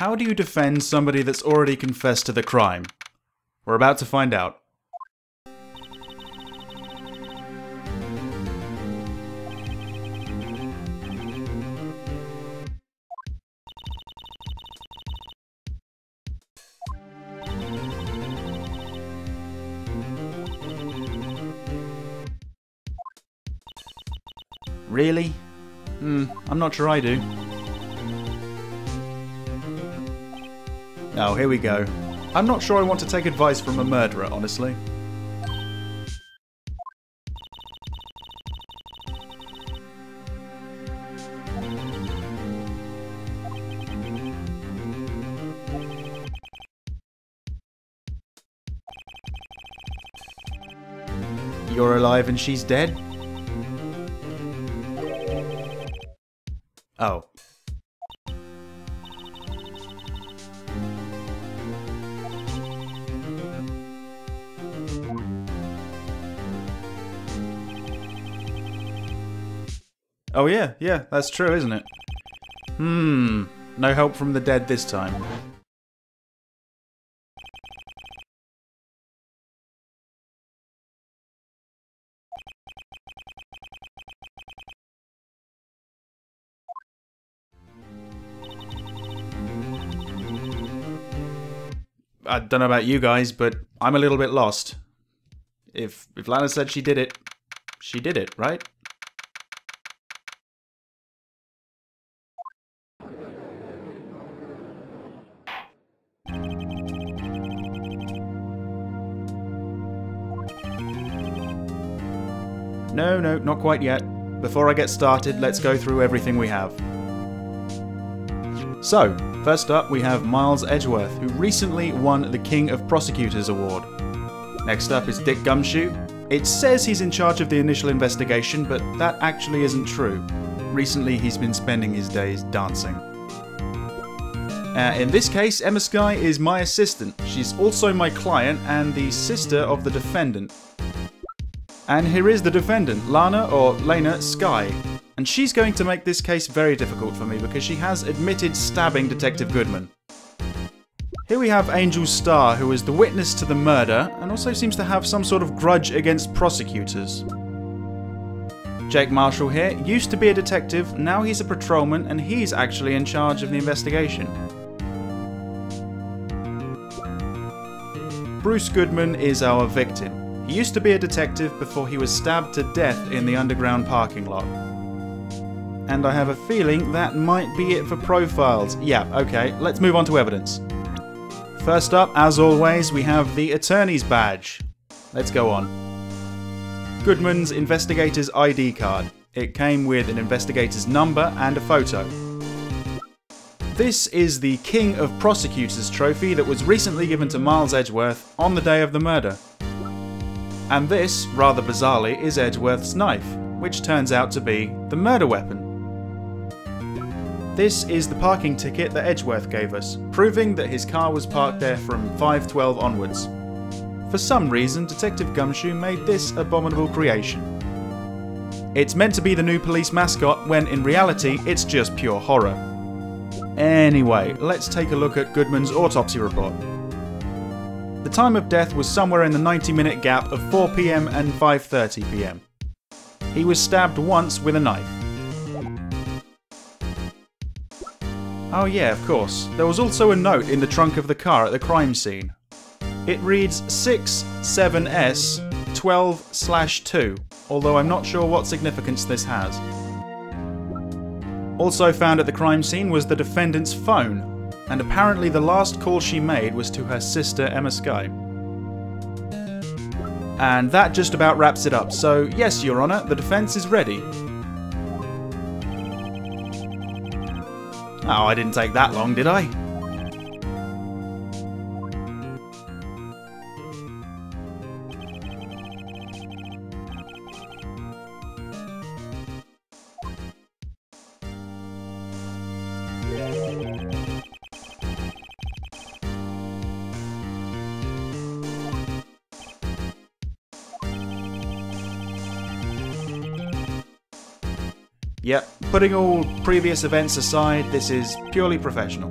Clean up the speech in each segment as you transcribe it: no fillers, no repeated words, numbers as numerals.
How do you defend somebody that's already confessed to the crime? We're about to find out. Really? I'm not sure I do. Oh, here we go. I'm not sure I want to take advice from a murderer, honestly. You're alive and she's dead? Oh. Oh yeah, that's true, isn't it? No help from the dead this time. I don't know about you guys, but I'm a little bit lost. If Lana said she did it, right? No, not quite yet. Before I get started, let's go through everything we have. So, first up we have Miles Edgeworth, who recently won the King of Prosecutors award. Next up is Dick Gumshoe. It says he's in charge of the initial investigation, but that actually isn't true. Recently he's been spending his days dancing. In this case, Emma Skye is my assistant. She's also my client and the sister of the defendant. And here is the defendant, Lana, or Lena Skye. And she's going to make this case very difficult for me because she has admitted stabbing Detective Goodman. Here we have Angel Starr, who is the witness to the murder and also seems to have some sort of grudge against prosecutors. Jake Marshall here used to be a detective, now he's a patrolman and he's actually in charge of the investigation. Bruce Goodman is our victim. He used to be a detective before he was stabbed to death in the underground parking lot. And I have a feeling that might be it for profiles. Yeah, okay, let's move on to evidence. First up, as always, we have the attorney's badge. Let's go on. Goodman's investigator's ID card. It came with an investigator's number and a photo. This is the King of Prosecutors trophy that was recently given to Miles Edgeworth on the day of the murder. And this, rather bizarrely, is Edgeworth's knife, which turns out to be the murder weapon. This is the parking ticket that Edgeworth gave us, proving that his car was parked there from 5:12 onwards. For some reason, Detective Gumshoe made this abominable creation. It's meant to be the new police mascot, when in reality it's just pure horror. Anyway, let's take a look at Goodman's autopsy report. The time of death was somewhere in the 90-minute gap of 4 PM and 5:30 PM. He was stabbed once with a knife. Oh yeah, of course. There was also a note in the trunk of the car at the crime scene. It reads 67S 12/2, although I'm not sure what significance this has. Also found at the crime scene was the defendant's phone, and apparently the last call she made was to her sister Emma Skye. And that just about wraps it up, so yes, Your Honour, the defence is ready. Oh, I didn't take that long, did I? Yep, putting all previous events aside, this is purely professional.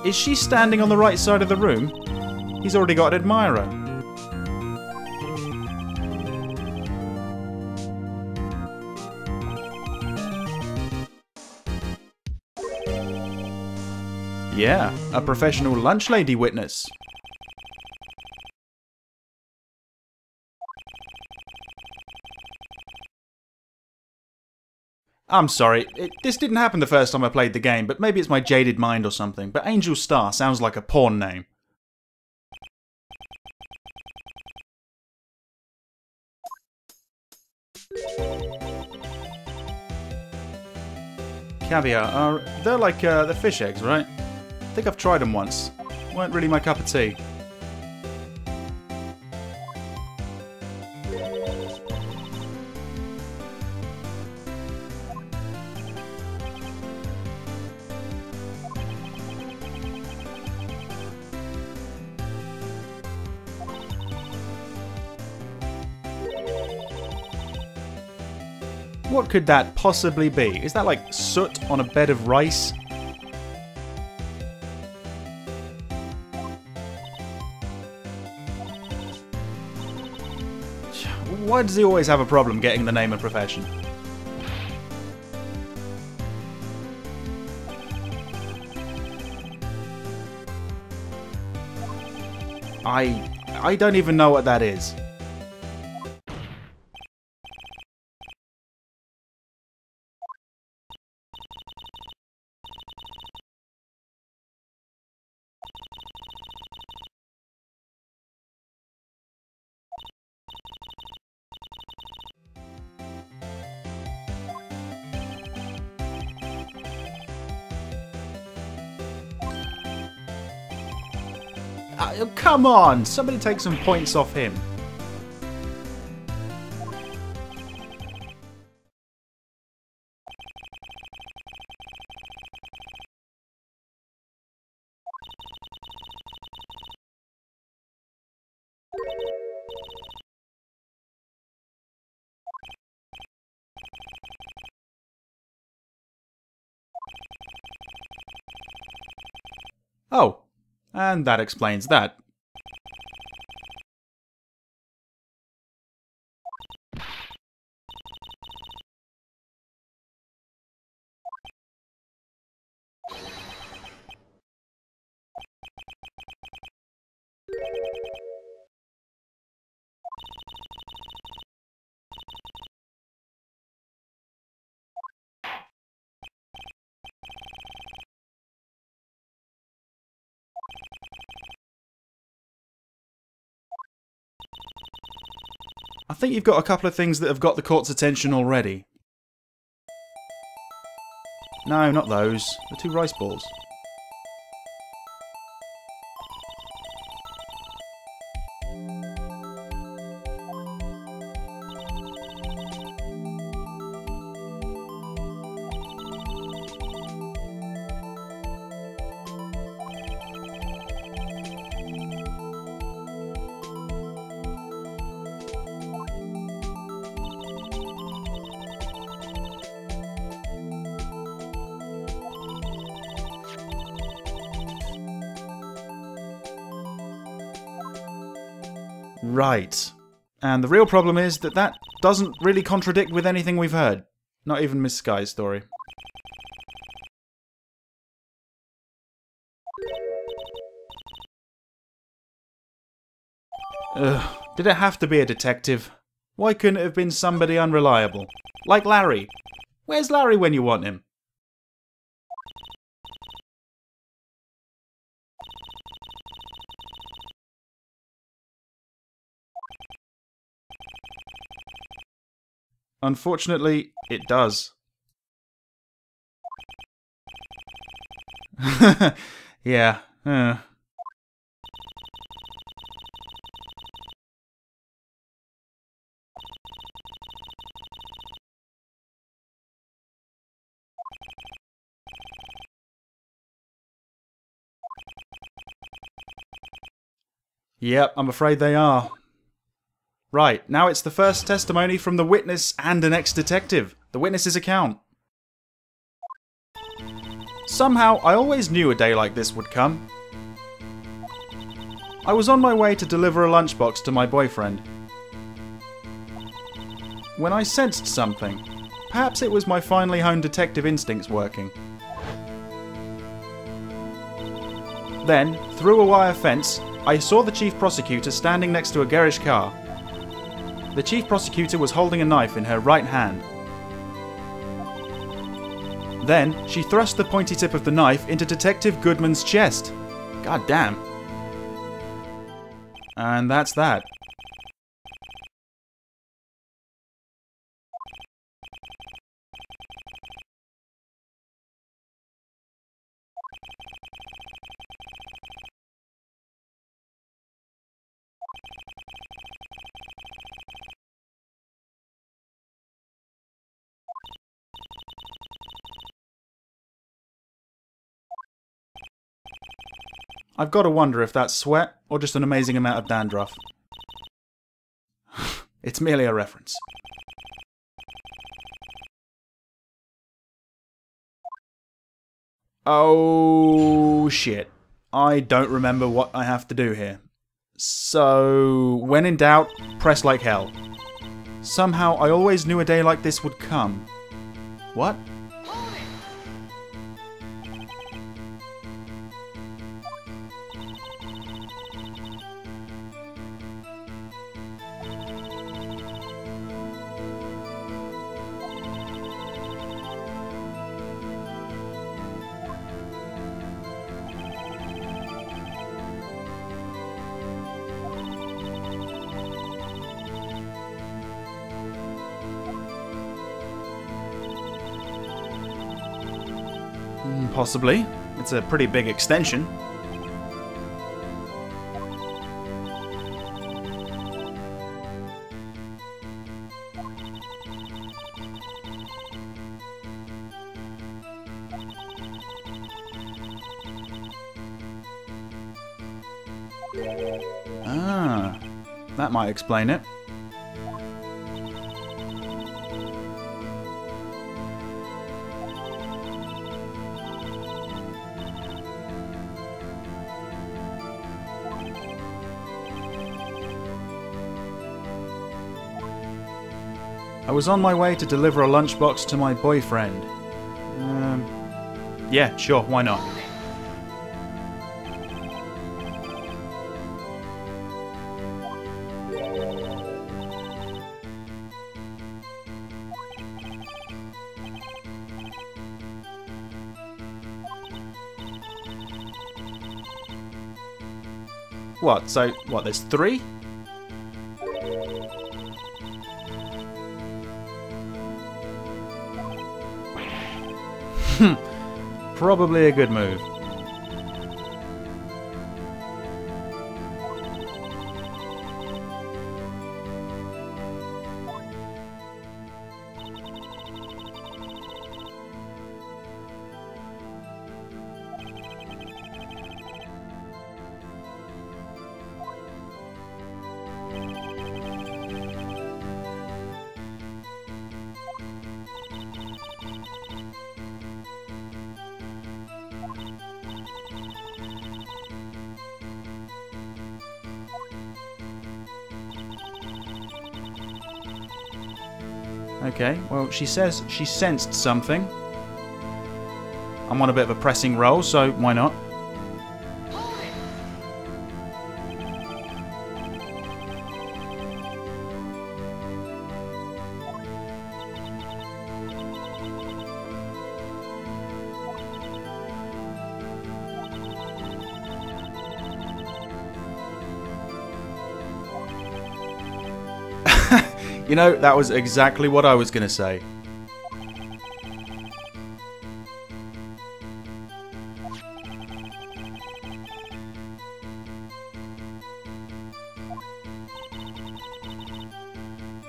Is she standing on the right side of the room? He's already got an admirer. Yeah, a professional lunch lady witness. I'm sorry, this didn't happen the first time I played the game, but maybe it's my jaded mind or something, but Angel Star sounds like a porn name. Caviar, they're like the fish eggs, right? I think I've tried them once. Weren't really my cup of tea. What could that possibly be? Is that like soot on a bed of rice? Why does he always have a problem getting the name and profession? I don't even know what that is. Come on! Somebody take some points off him. Oh, and that explains that. I think you've got a couple of things that have got the court's attention already. No, not those. The two rice balls. Right. And the real problem is that that doesn't really contradict with anything we've heard. Not even Miss Sky's story. Ugh. Did it have to be a detective? Why couldn't it have been somebody unreliable? Like Larry. Where's Larry when you want him? Unfortunately, it does. Yeah. Yep, I'm afraid they are. Right, now it's the first testimony from the witness and an ex-detective. The witness's account. Somehow, I always knew a day like this would come. I was on my way to deliver a lunchbox to my boyfriend when I sensed something. Perhaps it was my finely honed detective instincts working. Then, through a wire fence, I saw the chief prosecutor standing next to a garish car. The chief prosecutor was holding a knife in her right hand. Then, she thrust the pointy tip of the knife into Detective Goodman's chest. God damn. And that's that. I've got to wonder if that's sweat or just an amazing amount of dandruff. It's merely a reference. Oh shit. I don't remember what I have to do here. So, when in doubt, press like hell. Somehow I always knew a day like this would come. What? Possibly. It's a pretty big extension. Ah, that might explain it. I was on my way to deliver a lunchbox to my boyfriend. Yeah, sure, why not? What, so, what, there's 3? Probably a good move. Okay, well, she says she sensed something. I'm on a bit of a pressing roll, so why not? You know, that was exactly what I was going to say.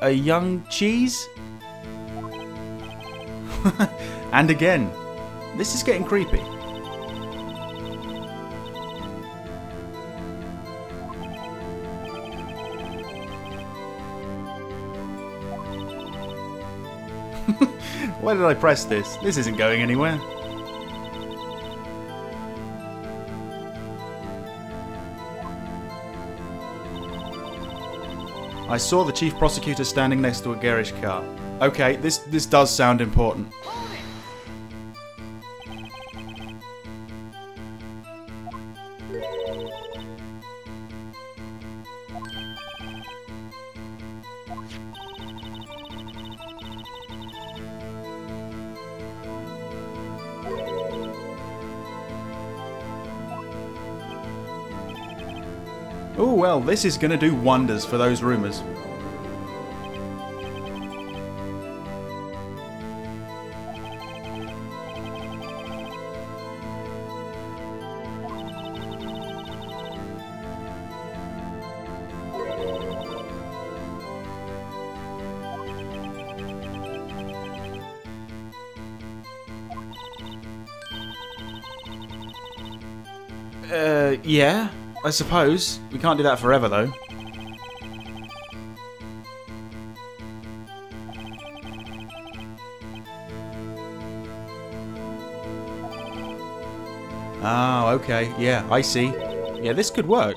A young cheese? And again, this is getting creepy. Why did I press this? This isn't going anywhere. I saw the chief prosecutor standing next to a garish car. Okay, this does sound important. Oh well, this is going to do wonders for those rumours. Yeah, I suppose. We can't do that forever, though. Ah, okay. Yeah, I see. Yeah, this could work.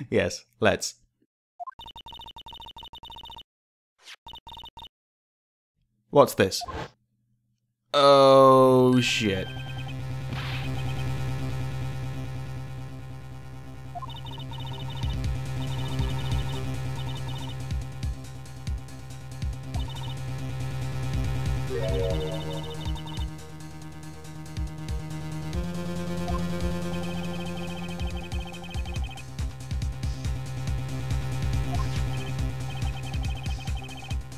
Yes, let's. What's this? Oh, shit.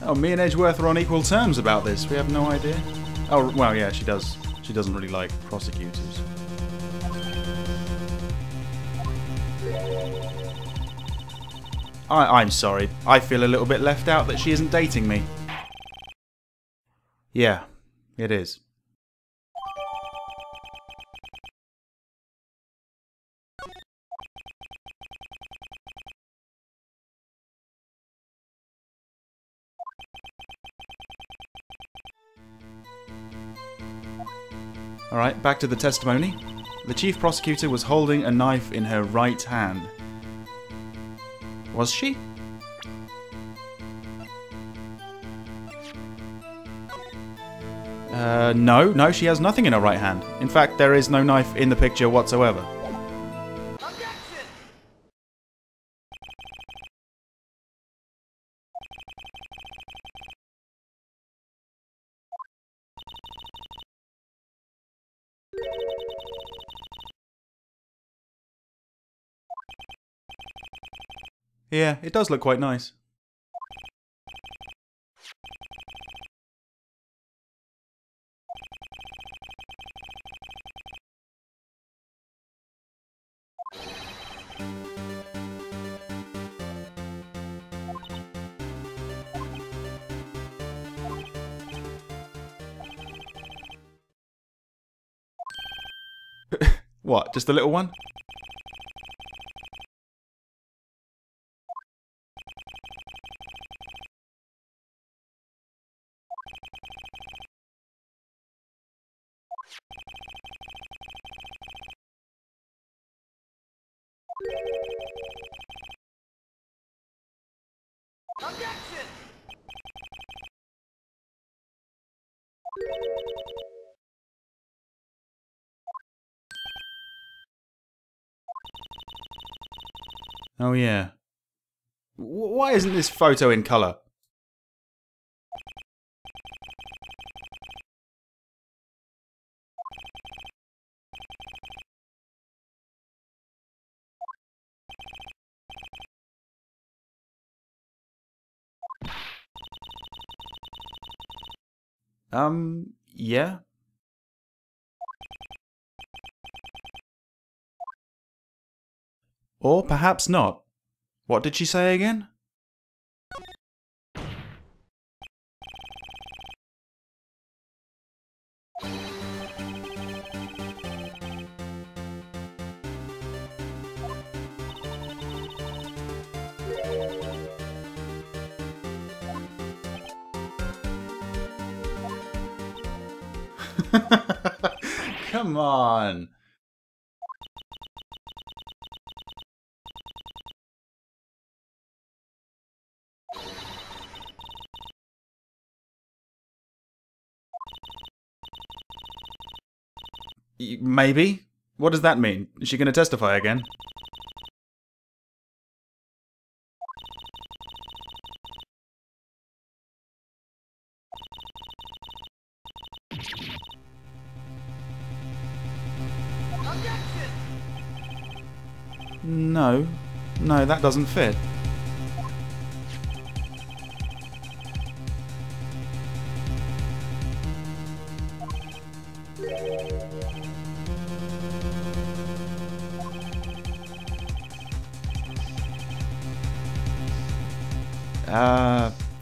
Oh, me and Edgeworth are on equal terms about this. We have no idea. Oh, well, yeah, she does. She doesn't really like prosecutors. I'm sorry. I feel a little bit left out that she isn't dating me. Yeah, it is. Alright, back to the testimony. The chief prosecutor was holding a knife in her right hand. Was she? No, she has nothing in her right hand. In fact, there is no knife in the picture whatsoever. Yeah, it does look quite nice. What, just a little one? Oh yeah. Why isn't this photo in colour? Yeah? Or perhaps not. What did she say again? Come on. Maybe? What does that mean? Is she going to testify again? No. No, that doesn't fit.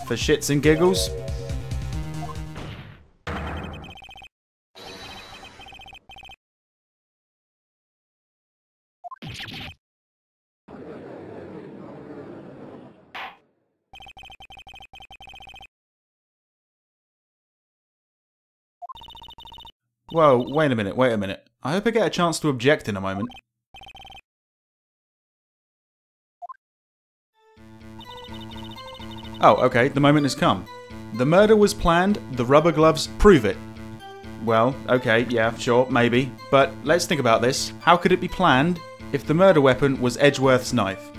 For shits and giggles? Whoa, wait a minute, wait a minute. I hope I get a chance to object in a moment. Oh, okay, the moment has come. The murder was planned, the rubber gloves prove it. Well, okay, yeah, sure, maybe. But let's think about this. How could it be planned if the murder weapon was Edgeworth's knife?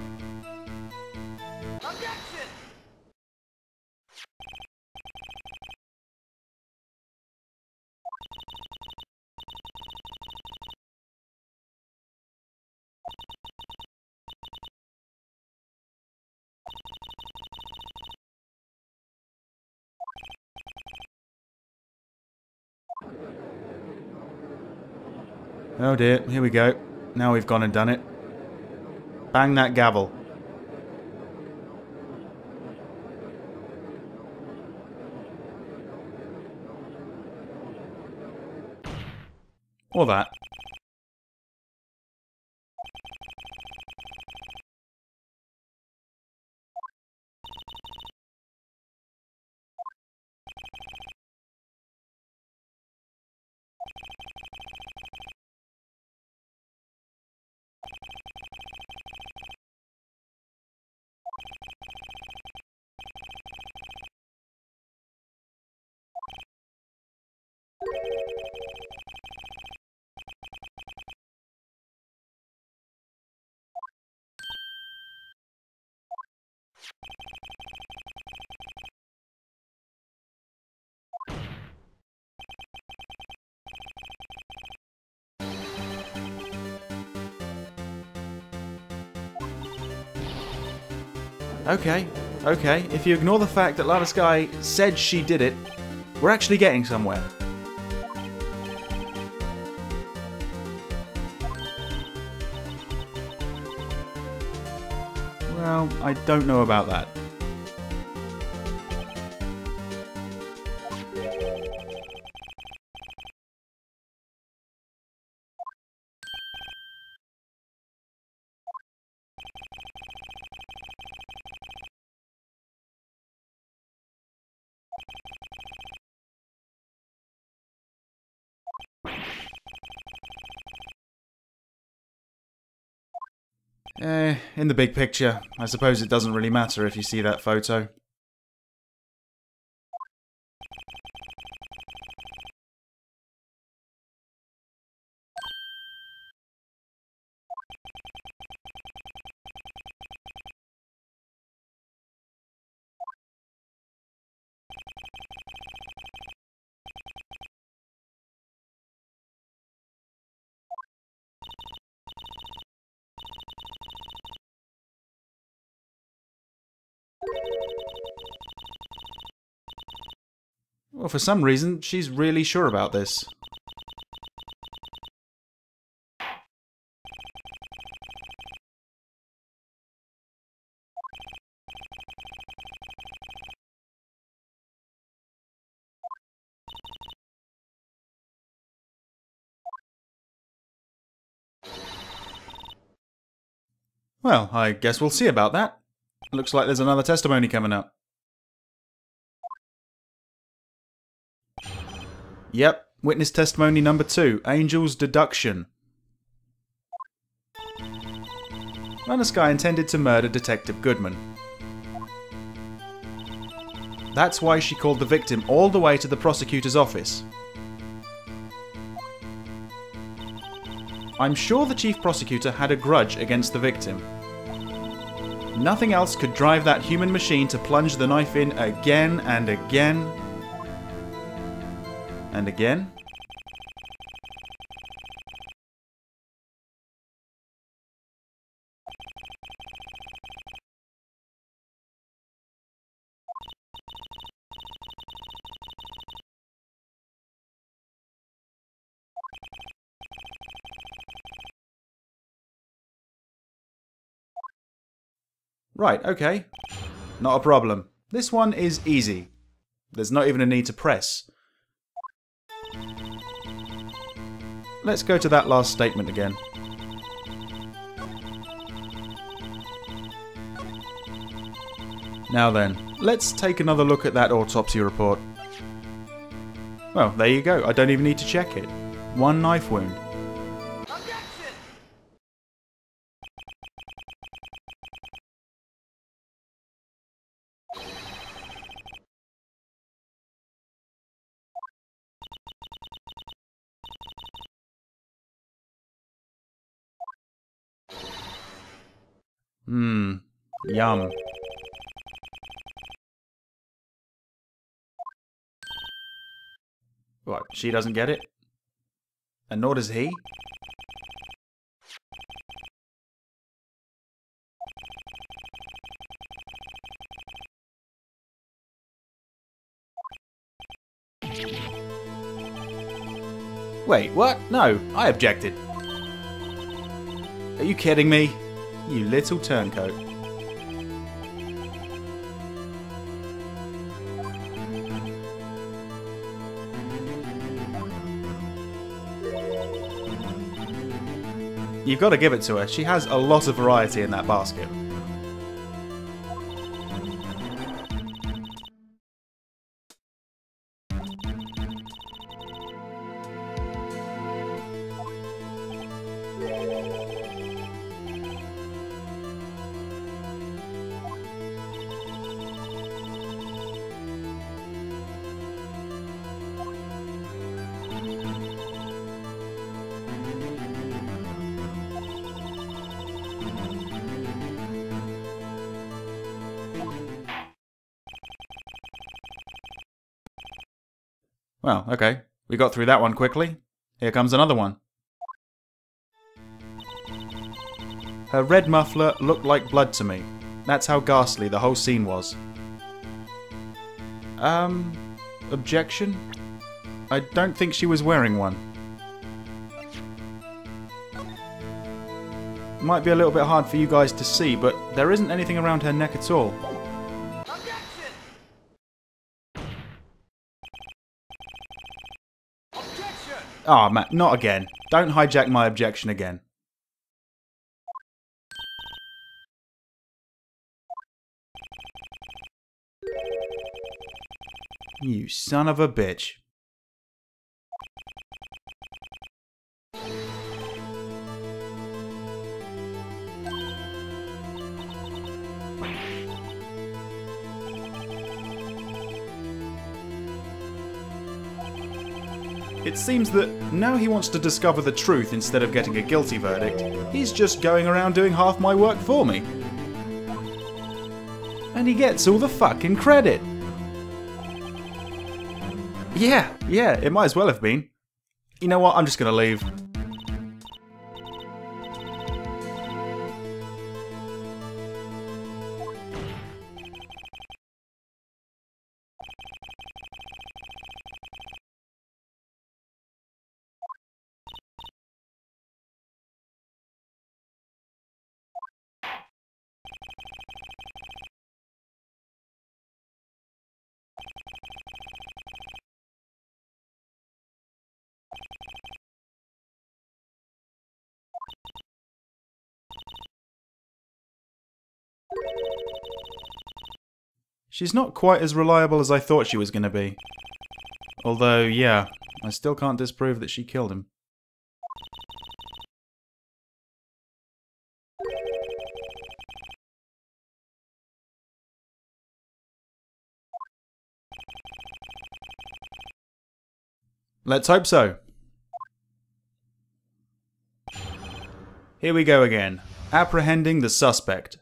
Oh dear, here we go. Now we've gone and done it. Bang that gavel. Or that. Okay, if you ignore the fact that Lana Sky said she did it, we're actually getting somewhere. Well, I don't know about that. In the big picture, I suppose it doesn't really matter if you see that photo. Well, for some reason, she's really sure about this. Well, I guess we'll see about that. Looks like there's another testimony coming up. Yep, Witness testimony number 2. Angel's deduction. Maniskai intended to murder Detective Goodman. That's why she called the victim all the way to the prosecutor's office. I'm sure the chief prosecutor had a grudge against the victim. Nothing else could drive that human machine to plunge the knife in again and again and again. Right, okay. Not a problem. This one is easy. There's not even a need to press. Let's go to that last statement again. Now then, let's take another look at that autopsy report. Well, there you go. I don't even need to check it. One knife wound. Yum. What, she doesn't get it? And nor does he? Wait, what? No, I objected. Are you kidding me? You little turncoat. You've got to give it to her. She has a lot of variety in that basket. Well, okay. We got through that one quickly. Here comes another one. Her red muffler looked like blood to me. That's how ghastly the whole scene was. Objection? I don't think she was wearing one. Might be a little bit hard for you guys to see, but there isn't anything around her neck at all. Oh, man, not again. Don't hijack my objection again. You son of a bitch. It seems that now he wants to discover the truth instead of getting a guilty verdict. He's just going around doing half my work for me. And he gets all the fucking credit. Yeah, it might as well have been. You know what, I'm just gonna leave. She's not quite as reliable as I thought she was going to be. Although, yeah, I still can't disprove that she killed him. Let's hope so. Here we go again. Apprehending the suspect.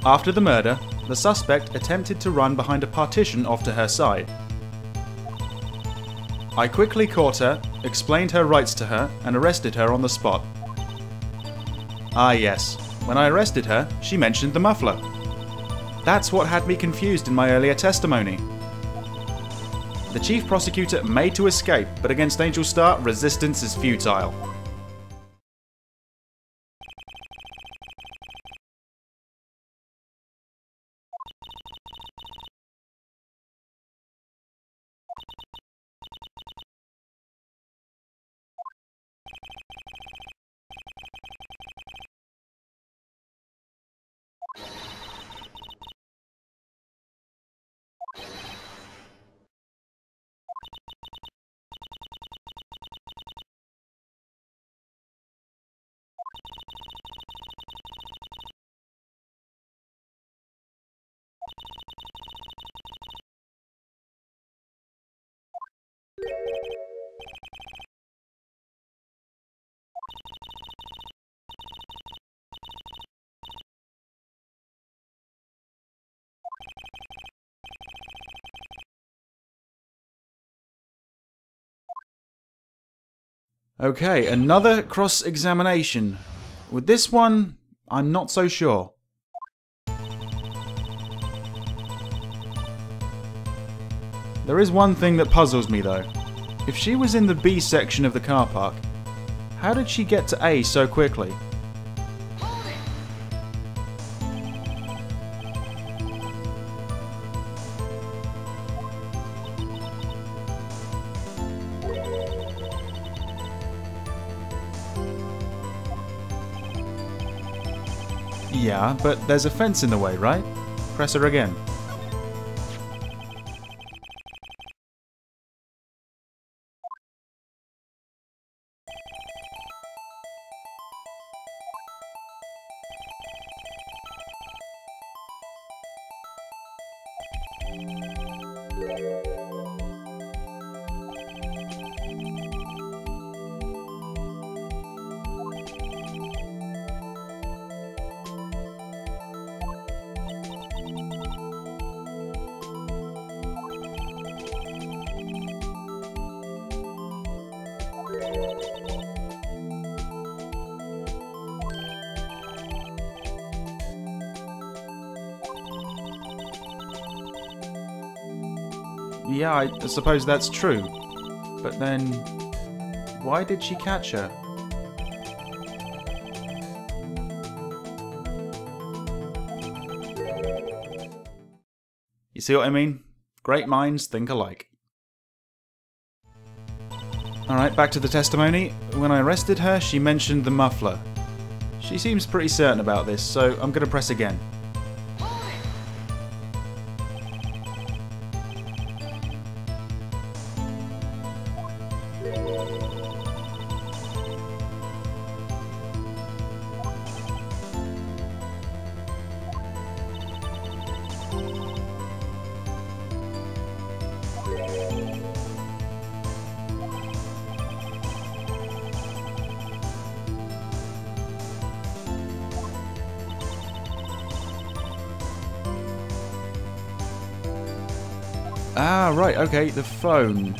After the murder, the suspect attempted to run behind a partition off to her side. I quickly caught her, explained her rights to her, and arrested her on the spot. Ah yes, when I arrested her, she mentioned the muffler. That's what had me confused in my earlier testimony. The chief prosecutor made to escape, but against Angel Star, resistance is futile. Okay, another cross-examination. With this one, I'm not so sure. There is one thing that puzzles me though. If she was in the B section of the car park, how did she get to A so quickly? Yeah, but there's a fence in the way, right? Press her again. Yeah, I suppose that's true. But then, why did she catch her? You see what I mean? Great minds think alike. Alright, back to the testimony. When I arrested her, she mentioned the muffler. She seems pretty certain about this, so I'm going to press again. Ah, right, okay, the phone.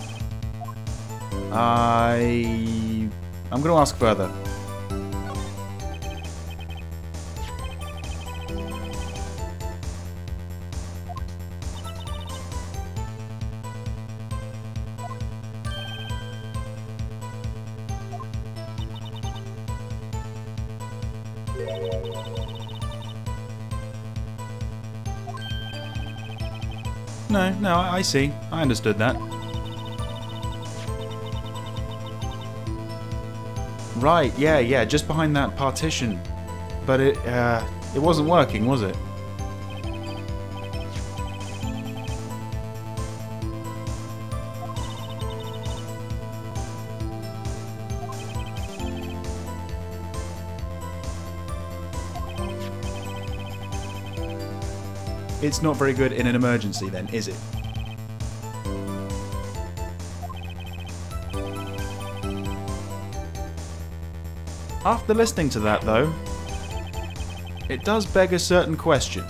I'm going to ask further. No, I see. I understood that. Right, yeah, just behind that partition. But it wasn't working, was it? it's not very good in an emergency then, is it? After listening to that though, it does beg a certain question.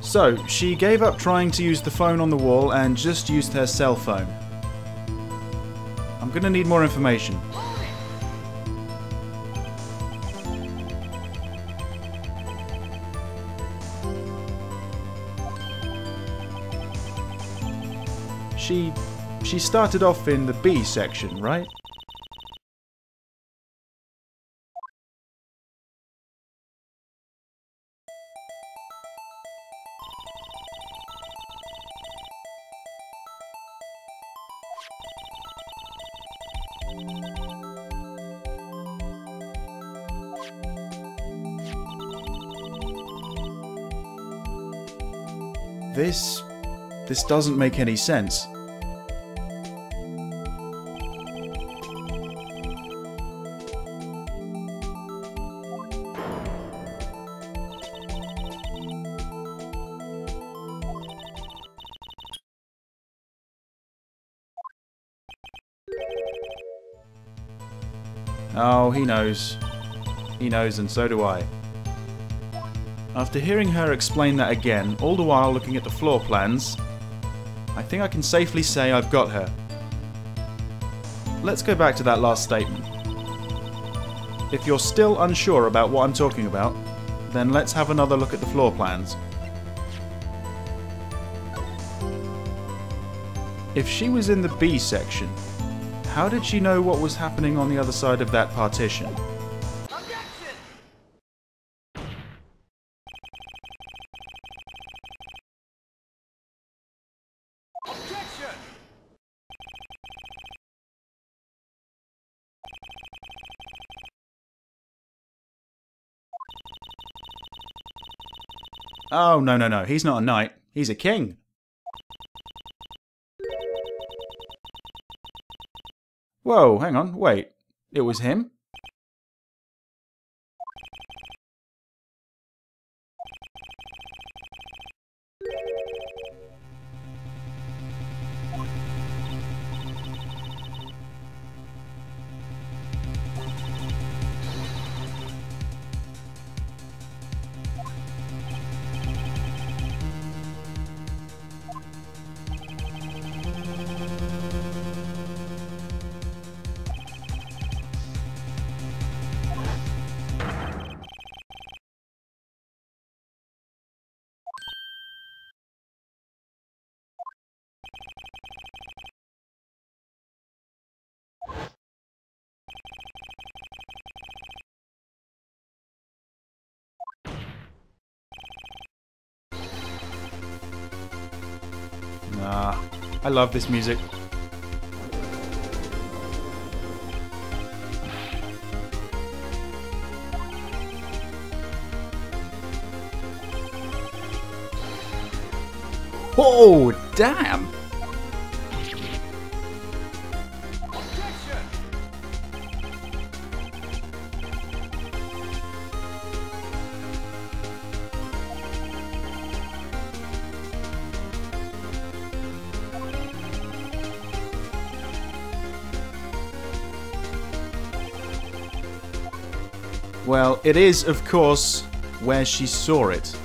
So, she gave up trying to use the phone on the wall and just used her cell phone. I'm gonna need more information. She started off in the B section, right? This doesn't make any sense. Oh, he knows. He knows, and so do I. After hearing her explain that again, all the while looking at the floor plans, I think I can safely say I've got her. Let's go back to that last statement. If you're still unsure about what I'm talking about, then let's have another look at the floor plans. If she was in the B section, how did she know what was happening on the other side of that partition? Objection! Objection! Oh, no, he's not a knight, he's a king. Whoa, hang on, wait. It was him? Ah, I love this music. Oh, damn! Well, it is, of course, where she saw it.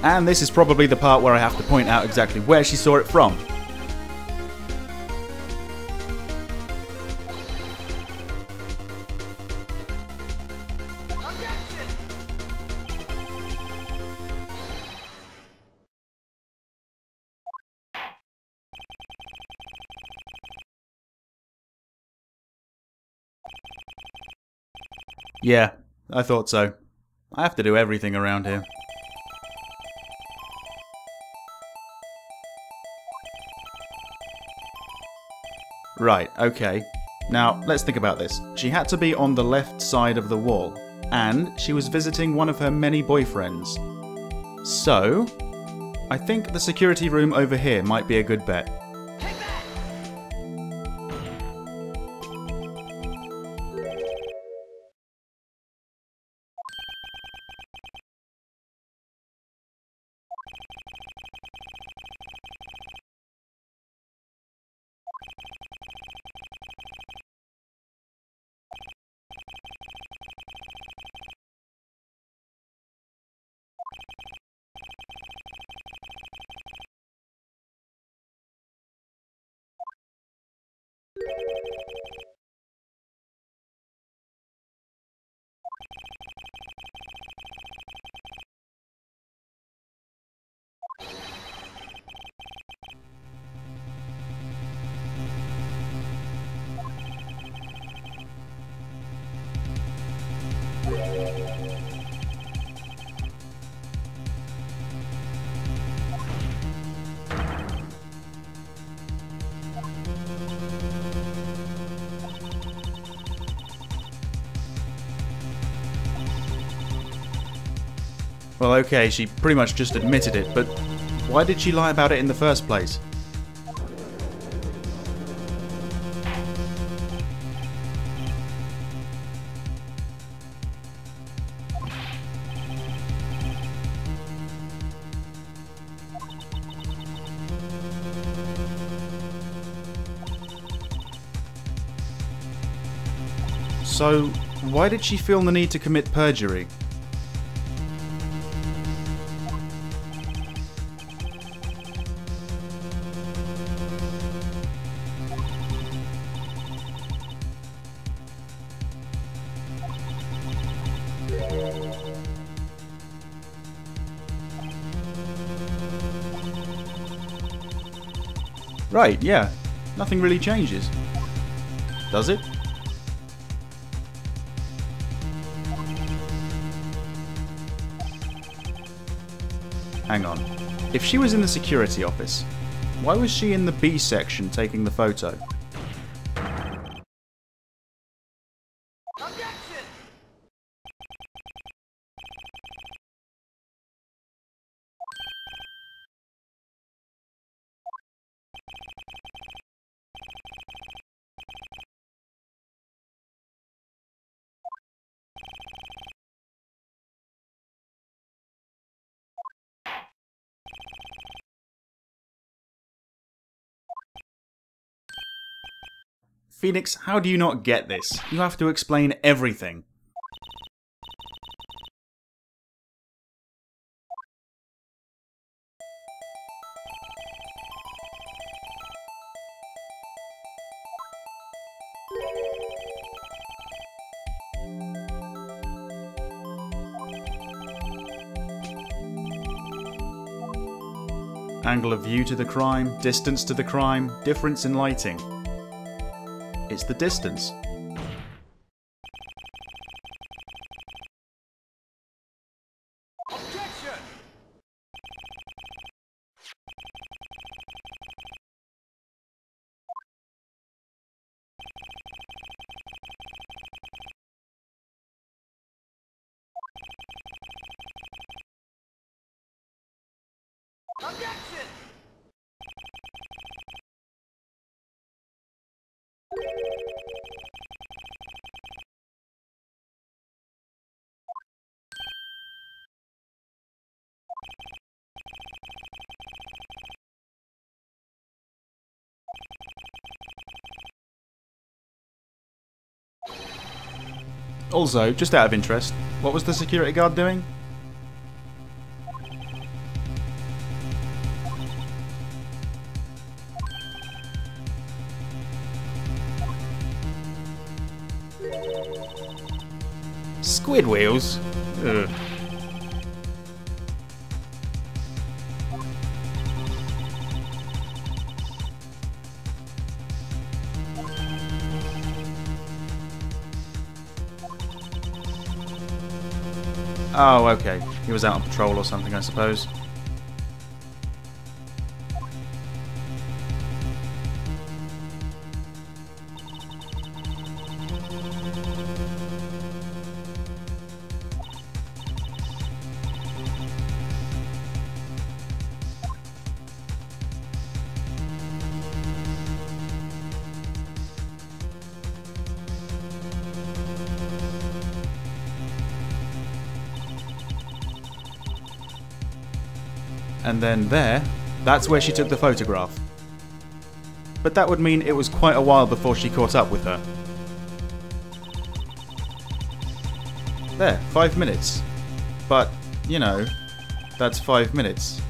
And this is probably the part where I have to point out exactly where she saw it from. Yeah, I thought so. I have to do everything around here. Right, okay. Now, let's think about this. She had to be on the left side of the wall, and she was visiting one of her many boyfriends. So, I think the security room over here might be a good bet. Take that! Well, okay, she pretty much just admitted it, but why did she lie about it in the first place? So, why did she feel the need to commit perjury? Right, yeah. Nothing really changes. Does it? Hang on. If she was in the security office, why was she in the B section taking the photo? Objection! Phoenix, how do you not get this? You have to explain everything. Angle of view to the crime, distance to the crime, difference in lighting. It's the distance. Objection! Objection! Also, just out of interest, what was the security guard doing? Squid wheels? Ugh. Oh, okay. He was out on patrol or something, I suppose. And then there, that's where she took the photograph. But that would mean it was quite a while before she caught up with her. There, 5 minutes. But, you know, that's 5 minutes.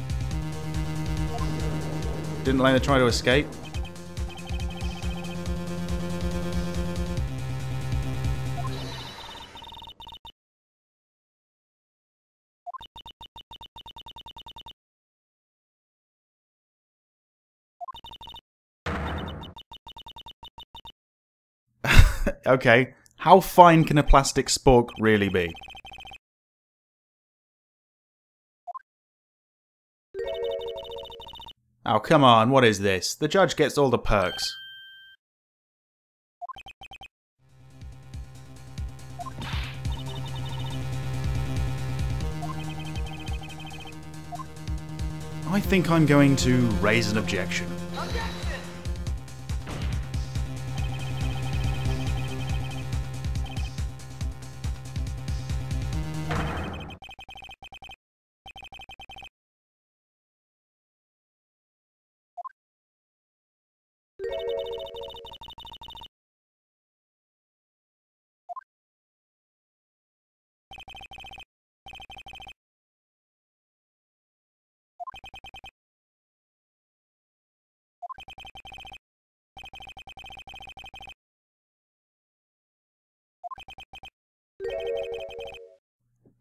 Didn't Lena try to escape? Okay, how fine can a plastic spork really be? Oh, come on, what is this? The judge gets all the perks. I think I'm going to raise an objection.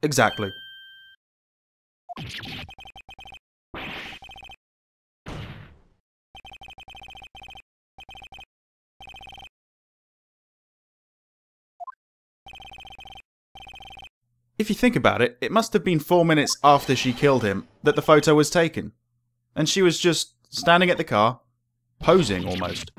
Exactly. If you think about it, it must have been 4 minutes after she killed him that the photo was taken. And she was just standing at the car, posing almost.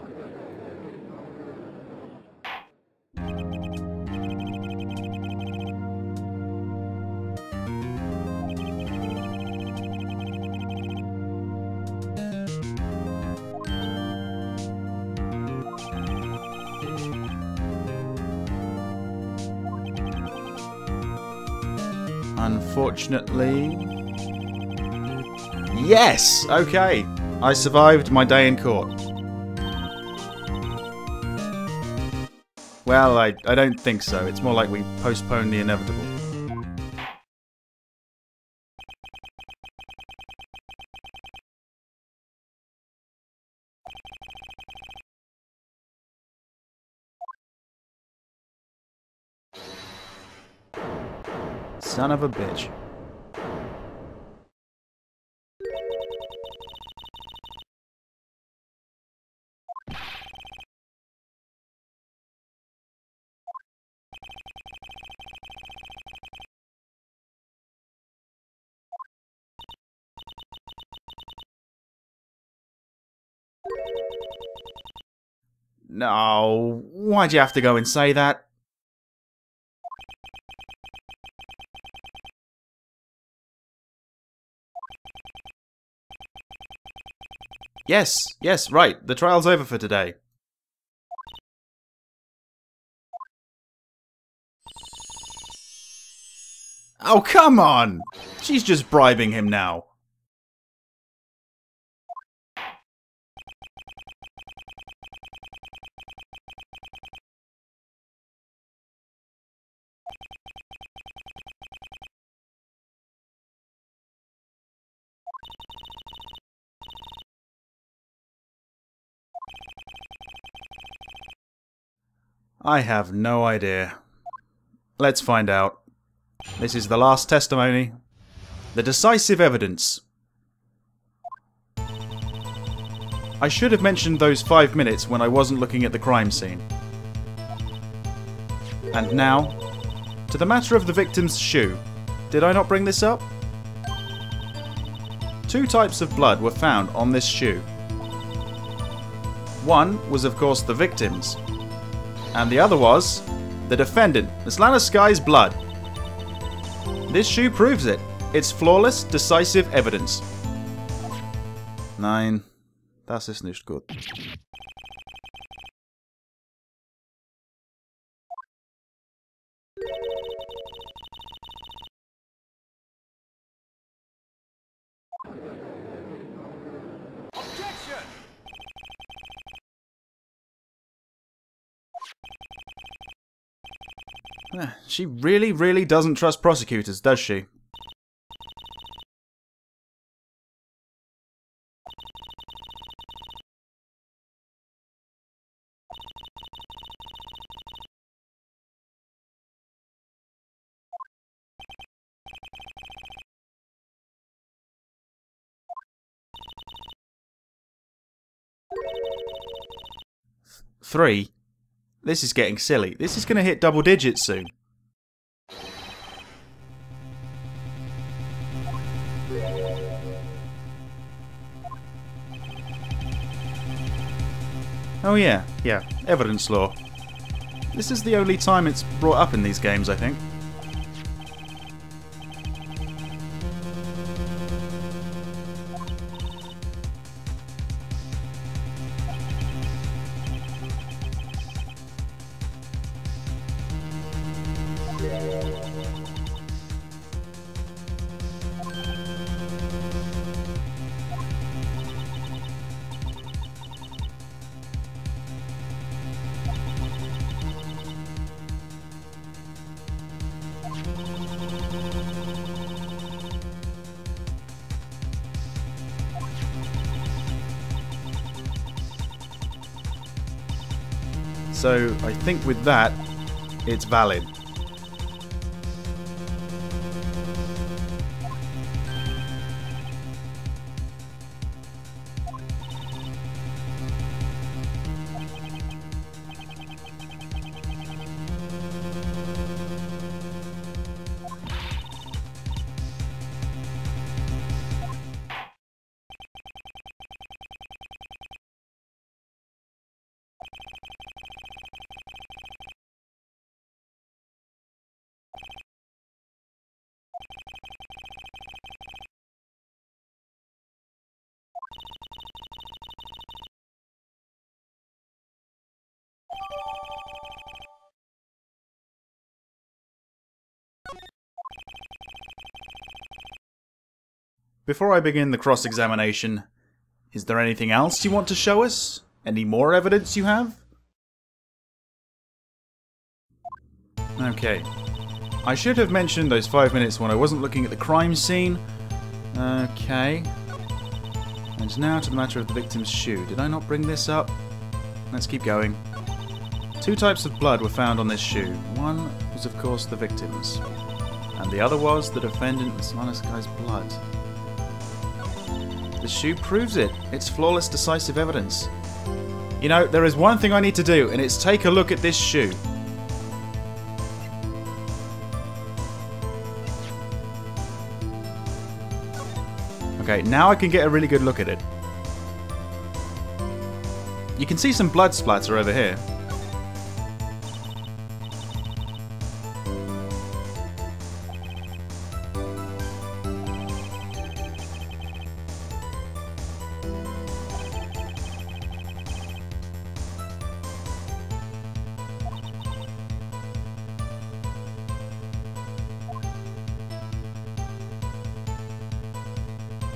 Unfortunately... Yes! Okay. I survived my day in court. Well, I don't think so. It's more like we postponed the inevitable. Son of a bitch. No, why'd you have to go and say that? Yes, right. The trial's over for today. Oh, come on! She's just bribing him now. I have no idea. Let's find out. This is the last testimony. The decisive evidence. I should have mentioned those 5 minutes when I wasn't looking at the crime scene. And now, to the matter of the victim's shoe. Did I not bring this up? 2 types of blood were found on this shoe. One was, of course, the victim's, and the other was the defendant, Miss Lana Sky's blood. This shoe proves it. It's flawless, decisive evidence. Nein, das ist nicht gut. Objection! She really, really doesn't trust prosecutors, does she? Three? This is getting silly. This is going to hit double digits soon. Oh yeah, evidence law. This is the only time it's brought up in these games, I think. So I think with that, it's valid. Before I begin the cross-examination, is there anything else you want to show us? Any more evidence you have? Okay. I should have mentioned those 5 minutes when I wasn't looking at the crime scene. Okay. And now to the matter of the victim's shoe. Did I not bring this up? Let's keep going. 2 types of blood were found on this shoe. One was, of course, the victim's, and the other was the defendant, Miss Lana Sky's blood. The shoe proves it. It's flawless, decisive evidence. You know, there is one thing I need to do, and it's take a look at this shoe. Okay, now I can get a really good look at it. You can see some blood splatter over here.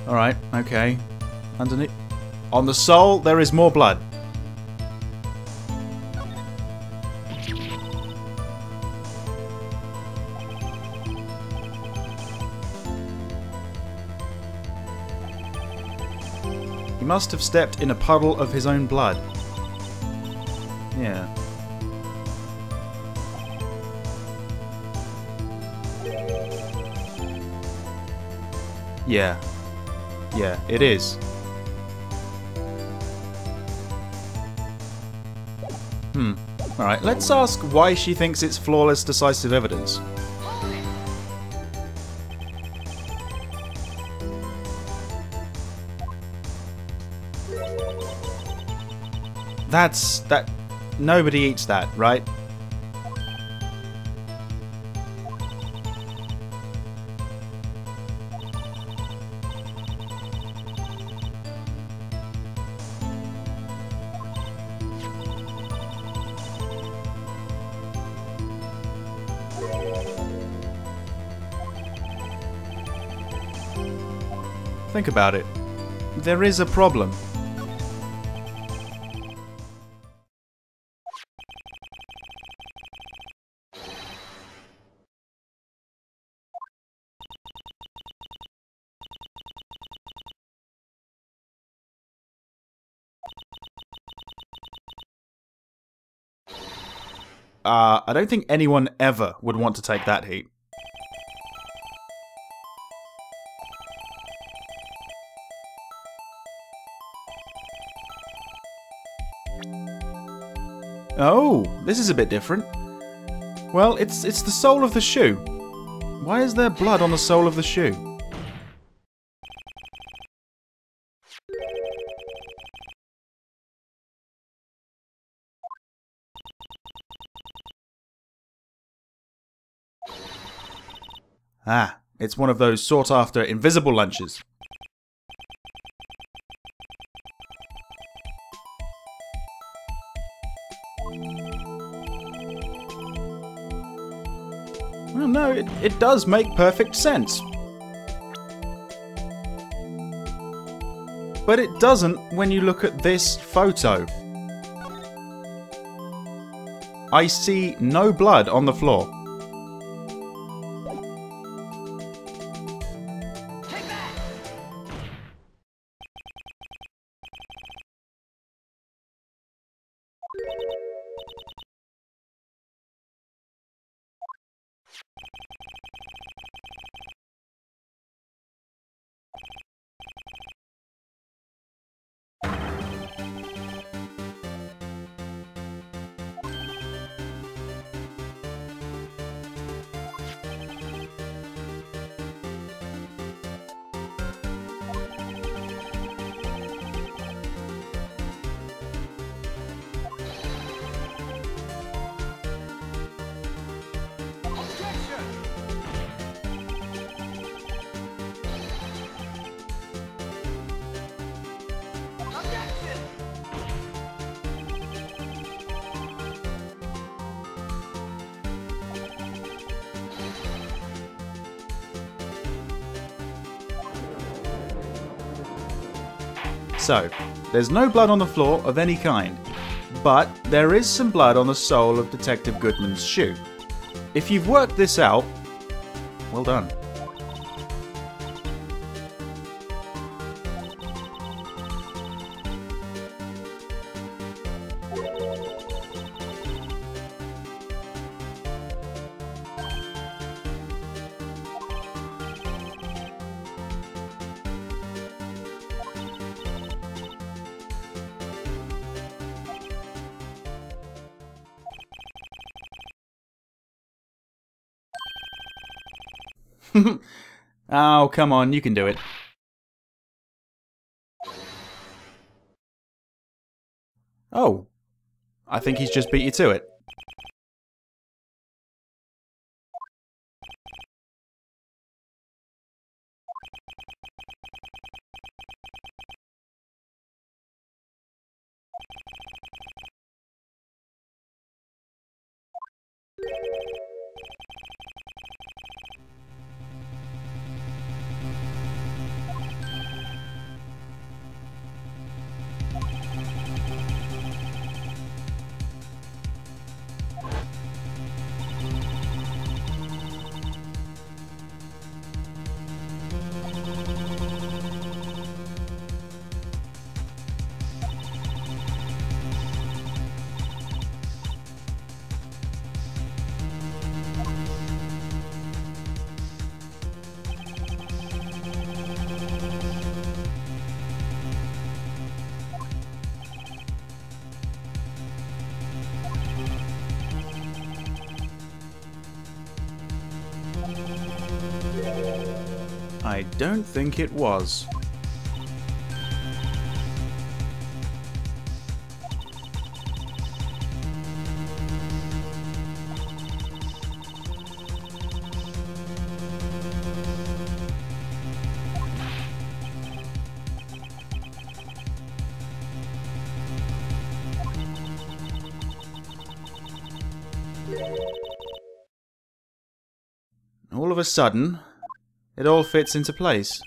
Alright, okay. Underneath. On the sole, there is more blood. He must have stepped in a puddle of his own blood. Yeah. Yeah, it is. Alright, let's ask why she thinks it's flawless, decisive evidence. that... Nobody eats that, right? Think about it. There is a problem. I don't think anyone ever would want to take that heat. Oh, this is a bit different. Well, it's the sole of the shoe. Why is there blood on the sole of the shoe? Ah, it's one of those sought-after invisible lunches. Well, no, it does make perfect sense. But it doesn't when you look at this photo. I see no blood on the floor. Take that! So, there's no blood on the floor of any kind, but there is some blood on the sole of Detective Goodman's shoe. If you've worked this out, well done. Oh, come on, you can do it. Oh, I think he's just beat you to it. I don't think it was. All of a sudden, it all fits into place.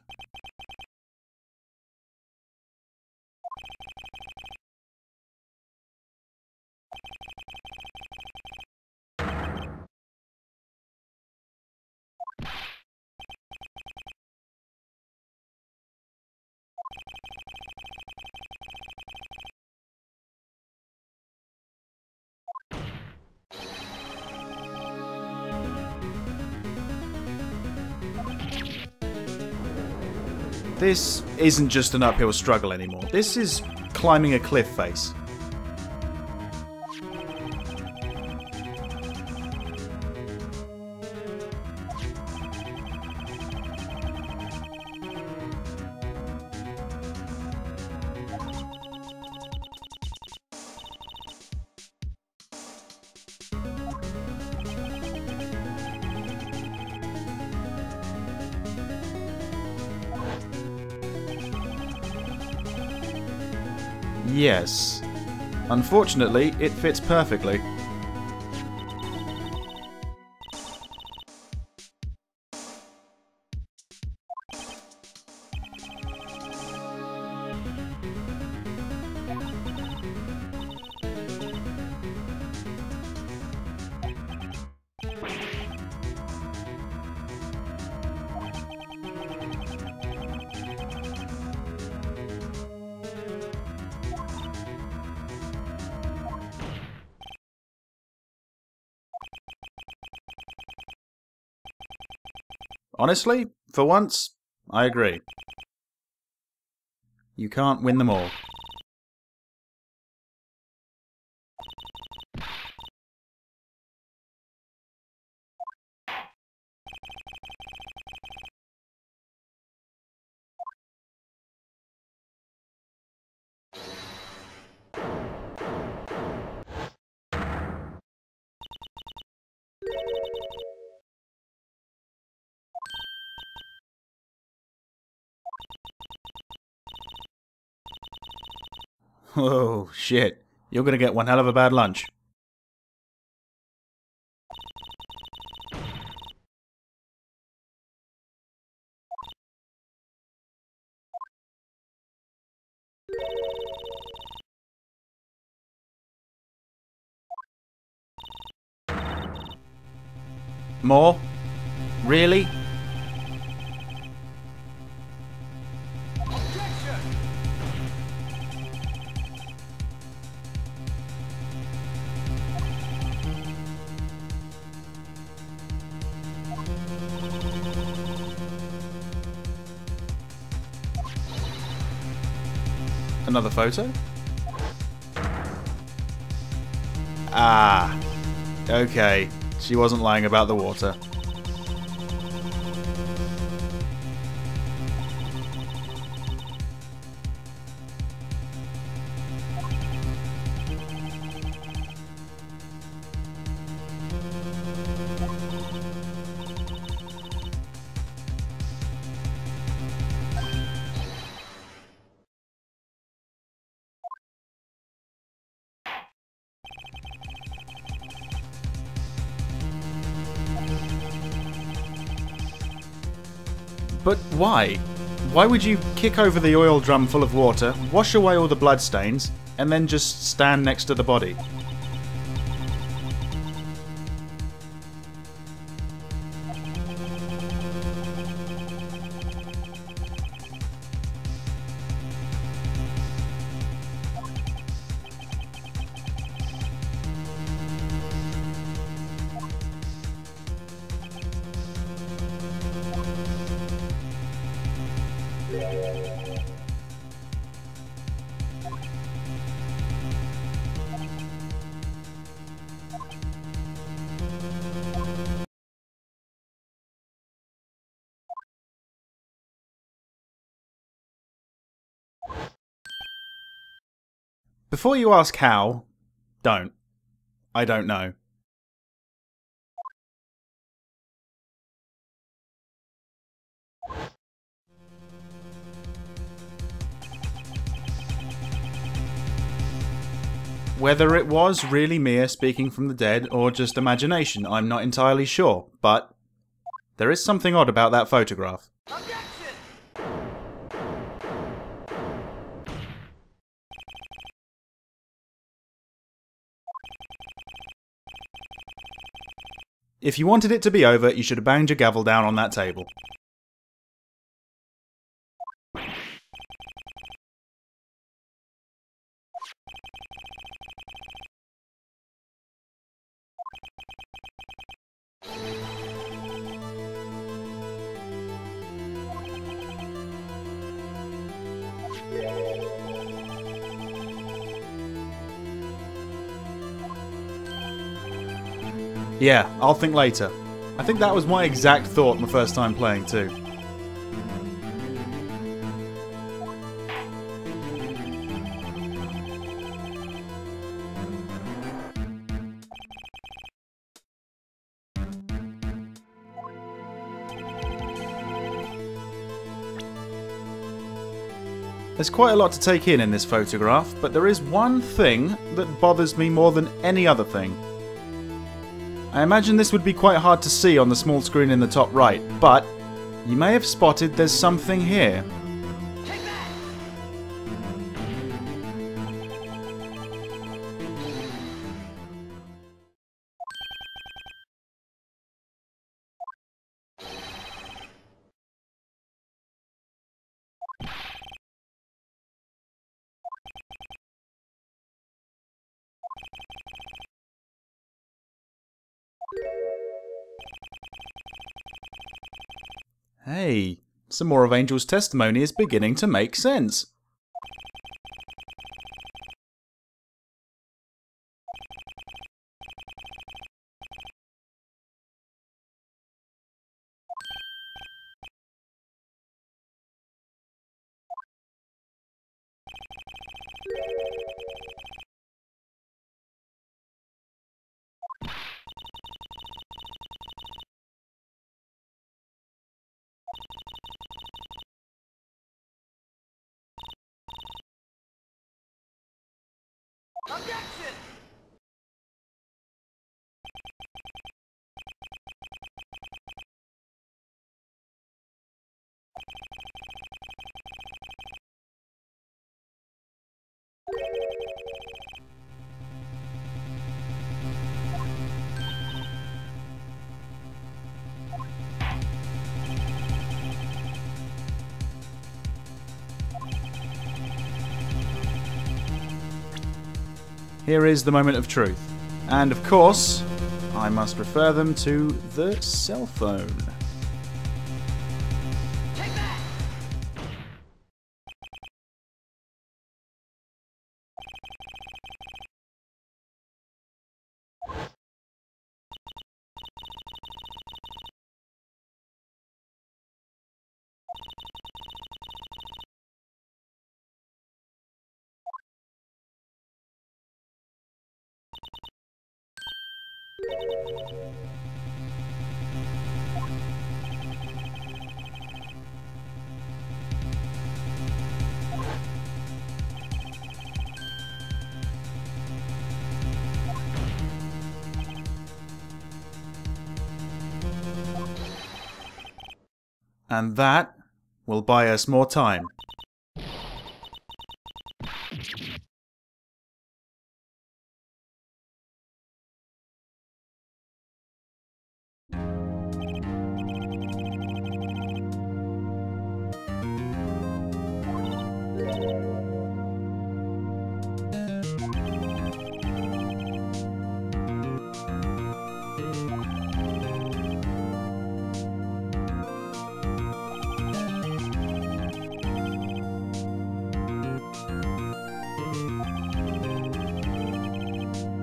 This isn't just an uphill struggle anymore. This is climbing a cliff face. Yes. Unfortunately, it fits perfectly. Honestly, for once, I agree. You can't win them all. Oh, shit. You're gonna get one hell of a bad lunch. More? Really? Another photo? Ah. Okay. She wasn't lying about the water. But why? Why would you kick over the oil drum full of water, wash away all the bloodstains, and then just stand next to the body? Before you ask how, don't. I don't know. Whether it was really Mia speaking from the dead or just imagination, I'm not entirely sure, but there is something odd about that photograph. Objection! If you wanted it to be over, you should have banged your gavel down on that table. Yeah, I'll think later. I think that was my exact thought my first time playing too. There's quite a lot to take in this photograph, but there is one thing that bothers me more than any other thing. I imagine this would be quite hard to see on the small screen in the top right, but you may have spotted there's something here. Take that! Hey, some more of Angel's testimony is beginning to make sense. Objection! Here is the moment of truth. And of course, I must refer them to the cell phone. Take that! And that will buy us more time.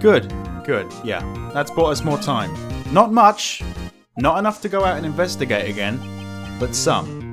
Good, good, yeah. That's bought us more time. Not much, not enough to go out and investigate again, but some.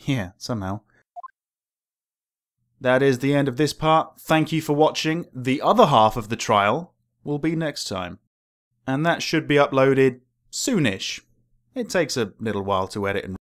Yeah, somehow. That is the end of this part. Thank you for watching. The other half of the trial will be next time. And that should be uploaded soonish. It takes a little while to edit and